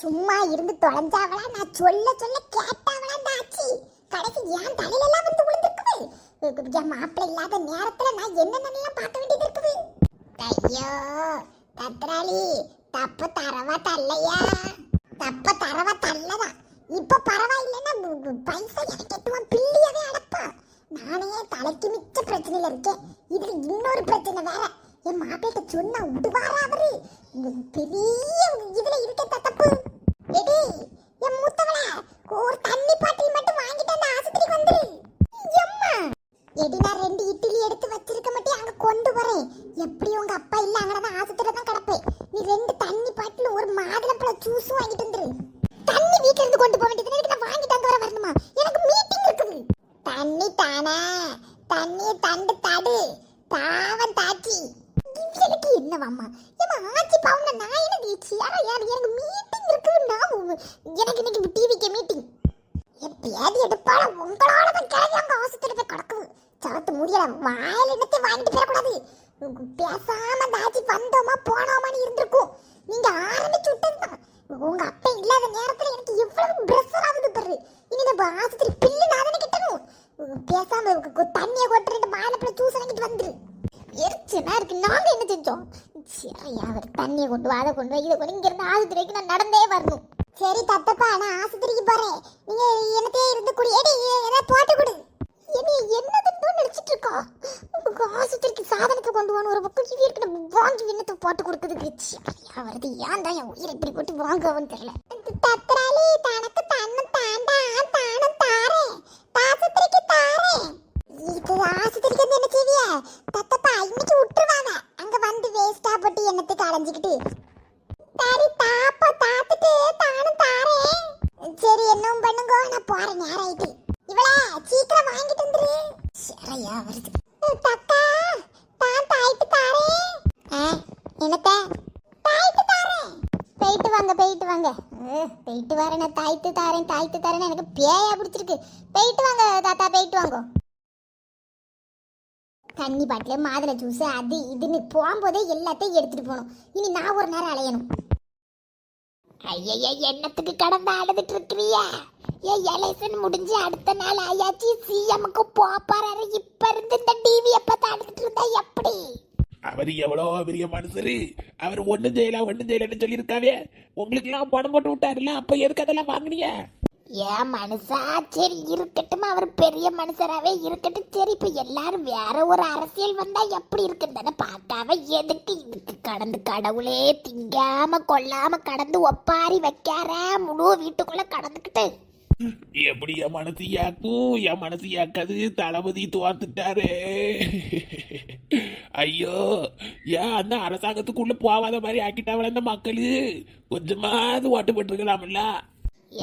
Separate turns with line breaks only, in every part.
சும்மா இருந்து தொலைஞ்சாவளா? நான் சொல்ல சொல்ல கேட்டாவளா இந்த ஆச்சி? கடைசி ஏன் தலையில எல்லாம் வந்து விழுந்திருக்குது. என் மாப்பிள்ளை இல்லாத நேரத்துல நான் என்னென்னலாம் பார்க்க வேண்டியது இருக்குது. ஐயோ கத்ராளி, தப்ப தரவா தல்லையா? தப்ப தரவா தள்ளதான். இப்ப பரவாயில்லைன்னா பைசா எனக்கு எட்டுவான், பிள்ளையவே அடப்பா. நானே தலைக்கு மிச்ச பிரச்சனையில இருக்கேன். இதுல இன்னொரு பிரச்சனை வேற. என் மாப்பிள்ளைகிட்ட சொன்னா விடுவாரா அவரு? பெரிய இதுல இருக்க தப்பு. எடி என் மூத்தவள, ஒரு தண்ணி பாட்டில் மட்டும் வாங்கிட்டு அந்த ஆஸ்பத்திரிக்கு வந்துரு. எம்மா எடி, நான் 2 இட்லி எடுத்து வச்சிருக்க மாட்டேன், அங்க கொண்டு வரேன். எப்படி உங்க அப்பா இல்ல, அங்கதான் ஆஸ்பத்திரியில தான் கிடப்பேன். நீ 2 தண்ணி பாட்டில் ஒரு மாதுளம்பழ ஜூஸும் வாங்கிட்டு வந்துரு. தண்ணி வீட்டுல இருந்து கொண்டு போக வேண்டியது, எனக்கு நான் வாங்கிட்டு அங்க வர வரணுமா? எனக்கு மீட்டிங் இருக்குது. தண்ணி தானே, தண்ணி தண்டு தடு பாவம் தாச்சி. எனக்கு என்னவாம்மா? ஏமா ஆச்சி பாவம், நான் என்ன தீச்சி? எனக்கு மீட்டிங் இருக்குன்னா எனக்கு இன்னைக்கு டிவிக்கு மீட்டிங். எப்பயாவது எடுப்பால உங்களோட தான் கிளம்பி அங்க ஆஸ்பத்திரி போய் கிடக்குது. சவத்து முடியல, வாயில என்னத்தை வாங்கிட்டு போயிடக்கூடாது. பேசாம அந்த ஆச்சி வந்தோமா போனோமான்னு இருந்திருக்கும். நீங்க ஆரம்பிச்சு விட்டதுதான். உங்க அப்பா இல்லாத நேரத்துல எனக்கு எவ்வளவு பிரஷர் ஆகுது பாரு. இனி நம்ம ஆஸ்பத்திரி பில்லு நான் தானே கிட்டணும். பேசாம தண்ணியை கொட்டு 2 மாதுளம்பழ ஜூஸ் வாங்கிட்டு வந்துரு. எரிச்சலா இருக்கு. நாங்க என்ன செஞ்சோம்? சரி, அவர் தண்ணியை கொண்டு வா, அதை கொண்டு வா, இதை கொண்டு இங்க இருந்து ஆஸ்பத்திரிக்கு நான் நடந்தே வரணும். சரி தத்தப்பா, நான் ஆஸ்பத்திரிக்கு போறேன். நீங்க என்னத்தையே இருந்து குடி. ஏதாவது போட்டு கொடு. என்னதுன்னு நினைச்சிட்டு இருக்கோம். ஆஸ்பத்திரிக்கு சாதனத்தை கொண்டு வான்னு ஒரு பக்கம் இவி இருக்கிற வாங்கி விண்ணத்தை போட்டு கொடுக்குறதுக்கு சரியா வருது. ஏன் தான் என் உயிரை இப்படி போட்டு வாங்கவன்னு தெரியல. தத்ராளி, தனக்கு தன்னும் தாண்டா தானும் தாரேன், ஆஸ்பத்திரிக்கு தாரேன். இது ஆஸ்பத்திரிக்கு வந்து என்ன செய்விய? தத்தப்பா இன்னைக்கு விட்டுருவாங்க. அங்க வந்து வேஸ்டா போட்டு என்னத்துக்கு அலைஞ்சிக்கிட்டு. சரி தாப்பா, தாத்துட்டு தானும் தாரேன். சரி என்னவும் பண்ணுங்க, நான் போறேன், நேரம் ஆயிட்டு. இவளே சீக்கிரம் வாங்கிட்டு வந்துரு. சரியா வருது. தக்கா தான் தாய்ட்டு தாரேன். என்னத்த தாய்ட்டு தாரேன்? போயிட்டு வாங்க, போயிட்டு வாங்க. போயிட்டு வரேன். தாய்த்து தாரேன், தாய்த்து தாரேன்னு எனக்கு பேயா பிடிச்சிருக்கு. போயிட்டு வாங்க தாத்தா, போயிட்டு வாங்க. தண்ணி பாட்டில் மாதுளை ஜூஸ் அது இதுன்னு போகும்போதே எல்லாத்தையும் எடுத்துட்டு போகணும். இனி நான் ஒரு நேரம் அலையணும். ஐயா என்னத்துக்கு கடந்து அழுதுட்டு இருக்கிறியா? எலெக்ஷன் முடிஞ்சு அடுத்த நாள் ஆயாச்சு, சிஎம்க்கு போறாரு. இப்ப இருந்து இந்த டிவி எப்ப அழுதுட்டு இருந்தா எப்படி?
அவர் எவ்வளோ பெரிய மனுஷரு. அவர் ஒண்ணும் செய்யலன்னு சொல்லியிருக்காவே. உங்களுக்கு எல்லாம் பணம் போட்டு விட்டாருல, அப்ப எதுக்கு அதெல்லாம் வாங்குனீங்க?
ஏன் மனுஷா, சரி இருக்கட்டும், அவர் பெரிய மனுஷராவே இருக்கட்டும். சரி, இப்ப எல்லாரும் வேற ஒரு அரசியல் வந்தா எப்படி இருக்குன்னு பார்க்காம எதுக்கு இதுக்கு கடந்து கடவுளே திங்காம கொள்ளாம கடந்து ஒப்பாரி வைக்கார முழு வீட்டுக்குள்ள கடந்துக்கிட்டு
எப்படி என் மனசு யாக்கும்? என் மனசு யாக்காது. தளபதி துவாத்துட்டாரு. ஐயோ, ஏன் அந்த அரசாங்கத்துக்குள்ள போவாத மாதிரி ஆக்கிட்டாவல அந்த மக்களு. கொஞ்சமாவது ஓட்டு போட்டுருக்கலாம்ல.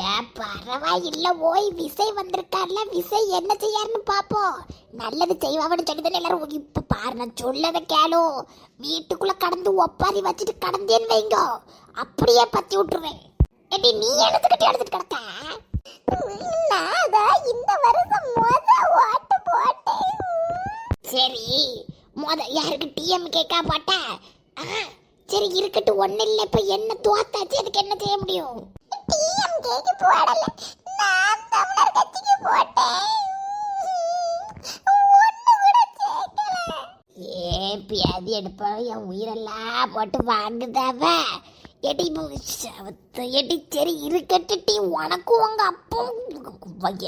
ஏன் பரவாயில்ல, ஓய் விசை வந்திருக்காருல, விசை என்ன செய்யாருன்னு பாப்போம். நல்லது செய்வான்னு சொல்லிதானே எல்லாரும். இப்ப பாரு, நான் சொல்லதை கேளோ. வீட்டுக்குள்ள கடந்து ஒப்பாரி வச்சுட்டு கடந்தேன்னு வைங்க, அப்படியே பத்தி விட்டுருவேன். ஏடி நீ எடுத்துக்கிட்டு கிடக்க. இந்த வருஷம் ஓட்டு போட்டேன். சரி, யாருக்கு டிஎம்கேக்கா போட்ட? சரி இருக்கட்டும், ஒண்ணு இல்ல. இப்ப என்ன தோத்தாச்சு, அதுக்கு என்ன செய்ய முடியும்? டிஎம்கேக்கு போடல, நான் தமிழர் கட்சிக்கு போட்டேன். ஒண்ணு கூட கேட்கல. பியாதி எடுப்ப என் உயிரெல்லாம் போட்டு வாங்குதாவ. எடி எடி சரி இருக்கட்டு. உனக்கும் உங்க அப்பவும்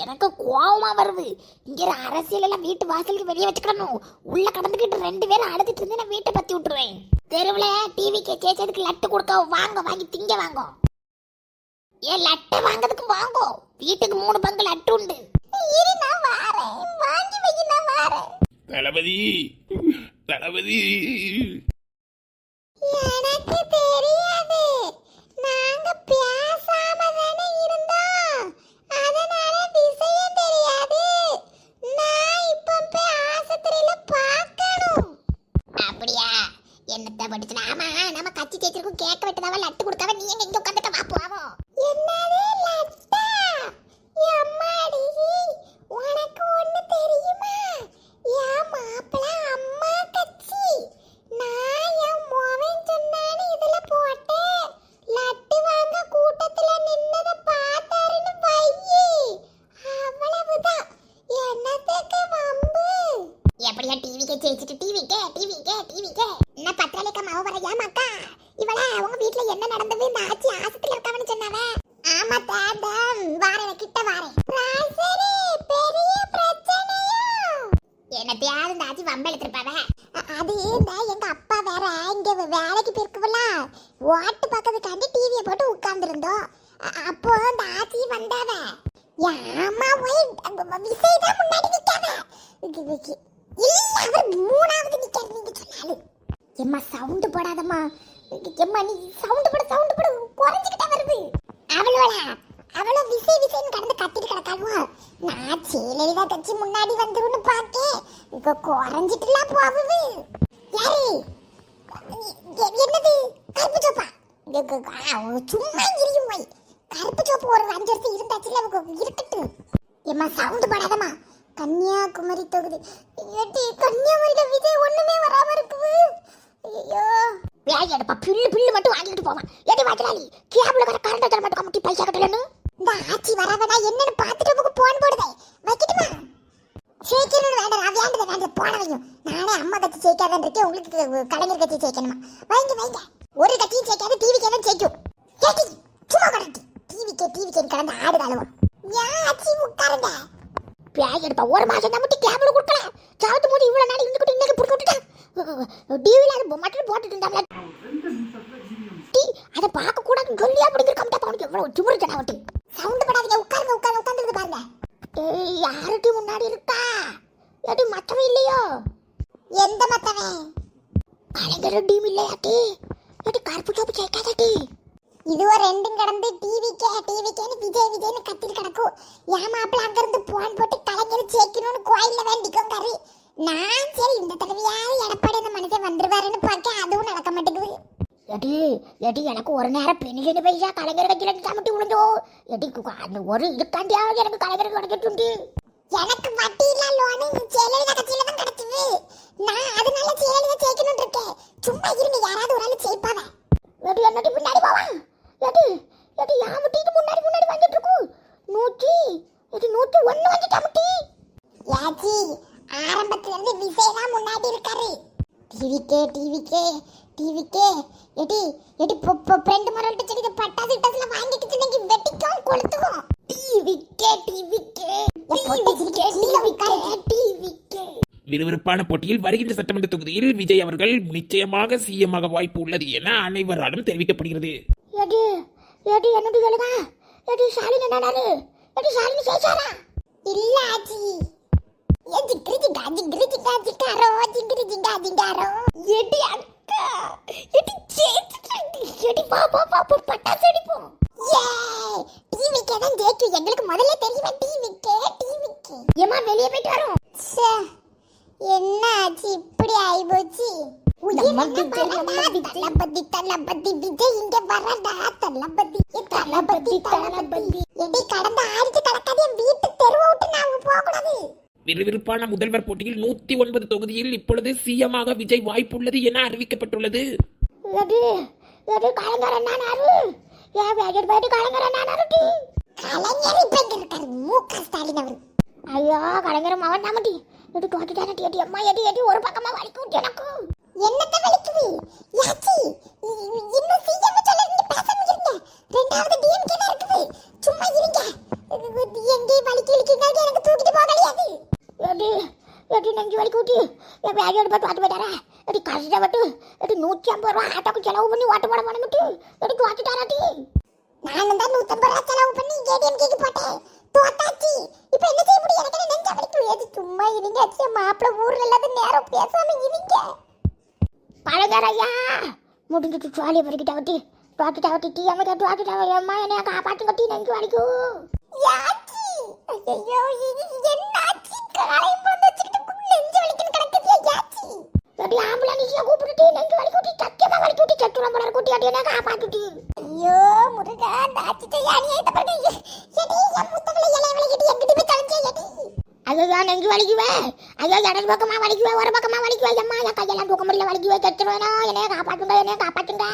எனக்கு கோவமா வருது. இங்க அரசியல் எல்லாம் வீட்டு வாசலுக்கு வெளியே வச்சுக்கணும். உள்ள கடந்துக்கிட்டு 2 பேரும் அழுதுட்டு இருந்து நான் வீட்டை பத்தி விட்டுருவேன். தெருவுல டிவிக்கு சேச்சதுக்கு லட்டு கொடுக்க வாங்க, வாங்கி திங்க வாங்க. ஏன் லட்டை வாங்கிறதுக்கு வாங்கோ. வீட்டுக்கு 3 பங்கு லட்டு உண்டு. இரு நான் வாரேன், வாங்கி வைக்க நான் வாரேன்.
தளபதி, தளபதி.
எனக்கு தெரியாது, நாங்க பேசாம தானே இருந்தோம். அதனால விஷயம் தெரியாது. நான் இப்ப போய் ஆஸ்பத்திரியில பார்க்கணும். அப்படியா? என்னத்த படிச்சுனா? ஆமா, நம்ம கட்சி சேச்சிருக்கும் கேட்க விட்டதாவ லட்டு கொடுக்காம நீ எங்க இங்க உட்காந்துட்ட? வா போவோம். என்னது லட்டா? அம்மாடி, உனக்கு ஒண்ணு தெரியுமா? என் மாப்பிள்ள அம்மா கட்சி. நான் என் மோவன் சொன்னானு இதுல போட்டேன். லட்டு வாங்க கூட்டத்துல என்ன நடந்தது இந்த ஆச்சி ஆஸ்பத்திரியில இருக்காவன்னு சொன்னாவ ஆமா தாதம் வாரேன் கிட்ட வாரேன் ராசரி பெரிய பிரச்சனையா என்னத்தையாவது இந்த ஆச்சி வம்ப எடுத்துருப்பாவ அது இந்த எங்க அப்பா வேற இங்க வேலைக்கு போயிருக்குவல வாட்டு பக்கத்துக்காண்டி டிவியை போட்டு உட்கார்ந்துருந்தோம் அப்போ இந்த ஆச்சி வந்தாவ ஆமா போய் விசை தான் முன்னாடி நிக்காவ இல்ல அவர் மூணாவது நிக்காரு நீங்க சொன்னாலும் எம்மா சவுண்ட் போடாதம்மா எம்மா நீ சவுண்ட் போட குறைஞ்சிக்கிட்டே வருது அவளோ விசைன்னு கடந்து கத்திட்டு கிடக்காளுவா நான் சேலையில தச்சு முன்னாடி வந்துருன்னு பாக்கேன் இங்க குறைஞ்சிட்டுலாம் போகுது யாரு என்னது கருப்பு சோப்பா சும்மா இரியும் போய் கருப்பு சோப்பு ஒரு 5 வருஷம் இருந்தாச்சுல இருக்கட்டும் எம்மா சவுண்ட் போடாதம்மா கன்னியாகுமரி தொகுதி ஏட்டி கன்னியாகுமரியில விஜய் ஒண்ணுமே வராம இருக்குது ஐயோ வேலையடப்பா பில்லு மட்டும் வாங்கிட்டு போவான் ஏடி வாஜலாலி கேபிள் கரண்ட் தர மட்டும் கமிட்டி பைசா கட்டலன்னு இந்த ஆச்சி வரவனா என்னன்னு பார்த்துட்டு நமக்கு போன் போடுதே வைக்கட்டுமா சேக்கணும் வேண்டாம் போனவையும் நானே அம்மா கட்சி சேக்காதான் இருக்கேன் உங்களுக்கு கலைஞர் கட்சி சேக்கணுமா வைங்க ஒரு கட்சியும் சேக்காது டிவிக்கு தான் சேக்கும் கேட்டி சும்மா கடட்டி டிவிக்கு கடந்து ஆடுதாளுவா ஏன் ஆச்சி உட்காருங்க பேய் எடுப்பா ஒரு மாசம் தான் மட்டும் கேபிள் கொடுக்கல சாவத்து மூடி இவ்வளவு நாள் இருந்துக்கிட்டு இன்னைக்கு புடிச்சு விட்டுட்டான் டிவில அது மட்டும் போட்டுட்டு இருந்தாங்க டீ அதை பார்க்க கூட சொல்லியா அப்படிங்கிற கம்மிட்டா அவனுக்கு எவ்வளவு சுமருச்சடா அவட்டு சவுண்ட் படாதீங்க உட்கார்ந்து பாருங்க ஏய் யாருட்டி முன்னாடி இருக்கா ஏடி மத்தவன் இல்லையோ எந்த மத்தவன் கலைஞர் டீம் இல்லையாட்டி ஏடி கருப்பு சோப்பு சேர்க்காதட்டி இதுவோ ரெண்டும் கடந்து டிவிக்கேன்னு விஜய்னு கத்திட்டு கிடக்கும் ஏன் மாப்பிள்ள அங்க இருந்து போன் போட்டு கலைஞர் சேர்க்கணும்னு கோயில்ல வேண்டிக்கும் கறி நான் சரி இந்த தடவையாவது எடப்பாடி அந்த மனுஷன் வந்துருவாருன்னு பார்க்க அதுவும் நடக்க மாட்டேங்குது எடி எனக்கு ஒரு நேரம் பெண்ணிட்டு பைசா கலைஞர் கட்சியில சமட்டி விழுந்தோ எடி அந்த ஒரு இதுக்காண்டியாவது எனக்கு கலைஞர் கிடைக்கட்டுண்டு எனக்கு வட்டி இல்ல லோனு ஜெயலலிதா கட்சியில தான் கிடைச்சது நான் அதனால ஜெயலலிதா ஜெயிக்கணும்னு இருக்கேன் சும்மா இருங்க யாராவது ஒரு ஆள் ஜெயிப்பாங்க எடி என்னடி பின்னாடி போவான் எடி யாமட்டிட்டு முன்னாடி வந்துட்டு இருக்கு 101 வந்துட்டா முட்டி யாச்சி ஆரம்பத்துல இருந்து விஜய் தான் முன்னாடி இருக்காரு டிவிக்கே எடி ஃப்ரெண்ட் மரல்ட்ட செடி பட்டாசு கிட்டாசுல வாங்கிட்டு இன்னைக்கு வெட்டிக்கும் கொளுத்துவோம் டிவிக்கே
விறுவிறுப்பான போட்டியில் வருகின்ற சட்டமன்ற தொகுதியில் விஜய் அவர்கள் நிச்சயமாக சிஎம்மாக வாய்ப்பு உள்ளது என அனைவராலும் தெரிவிக்கப்படுகிறது.
ஏடி என்னடி சொல்லுங்க ஏடி ஷாலினி என்னடாரு ஏடி ஷாலினி சேச்சாரா இல்ல ஆச்சி ஏடி கிரிஜி காரோ ஜிங்கிரிஜிங்காரோ ஏடி அக்கா ஏடி சேச்சி ஏடி பாப்பா பட்டாசு அடிப்போம் ஏ டிவிக்கே தான் ஜெயிக்கு எங்களுக்கு முதல்ல தெரியுமா டிவிக்கே ஏமா வெளிய போயிட்டு வரோம் என்ன ஆச்சு இப்படி ஆயி போச்சு தளபதி விஜய் இங்க வரடா தளபதி எடி கடந்த ஆடிச்சு கடக்காதே வீட்டு தெருவை விட்டு நாம போக கூடாது.
விறுவிறுப்பான முதல்வர் போட்டியில் 109 தொகுதியில் இப்பொழுது சிஎம்மாக விஜய் வாய்ப்புள்ளது என அறிவிக்கப்பட்டுள்ளது.
கலைஞர் மு.க. ஸ்டாலின் அவர் ஐயோ கலைஞர் மவன் நாமட்டி எடி தோட்டிட்டானே எடி அம்மா எடி ஒரு பக்கமா வலிக்குது எனக்கு என்னத்த வலிக்குது யாச்சி இன்னும் சிஎம் சொல்ல நீங்க பேசாம இருங்க ரெண்டாவது டிஎம்கே தான் இருக்குது சும்மா இருங்க எங்க வலிக்குதுங்க எனக்கு தூக்கிட்டு போக முடியாது எடி நெஞ்சு வலிக்குது என் பேக் எடுத்து பாட்டு போயிட்டாரா எடி கஷ்டப்பட்டு எடி 150 ரூபா ஆட்டோக்கு செலவு பண்ணி ஓட்ட போட மாட்டேன் எடி தோட்டிட்டாராட்டி நானும் தான் 150 ரூபா செலவு பண்ணி ஏடிஎம்கேக்கு போட்டேன் தோத்தாச்சி இப்போ என்ன செய்ய முடியும் எனக்கு நெஞ்சு வலிக்குது சும்மா இருங்க அச்சி மாப்பிள்ள ஊர்ல இல்லாத நேரம் பேசாம இருங்க பழகரையா முடிஞ்சிட்டு சாலியை பறிக்கிட்டாவட்டி தோட்டிட்டாவட்டி டீ அம்மா தோட்டிட்டாவ அம்மா என்னைய காப்பாற்றுங்க டீ நெஞ்சு வலிக்கும் யாச்சி ஐயோ என்னாச்சி காலை வந்துச்சிட்டு நெஞ்சு வலிக்குன்னு கிடக்குது யாச்சி எடி ஆம்புலன்ஸ்ல கூப்பிட்டு நெஞ்சு வலிக்குட்டி சத்தியமா வலிக்குட்டி சட்டுல மலர கூட்டி அடி என்ன காப்பாத்துட்டி ஐயோ முருகா தாச்சிட்ட யானியே தப்படி எடி என் முத்தங்கள இலை வலிக்கிட்டு எங்கிட்டு போய் தலஞ்சே எடி ஐயோ நெஞ்சு வலிக்குவே ஐயோ இடது பக்கமா வலிக்குவே ஒரு பக்கமா வலிக்குவே அம்மா என் கையெல்லாம் தூக்க முடியல வலிக்குவே சத்துருவேனா என்னைய காப்பாத்துங்க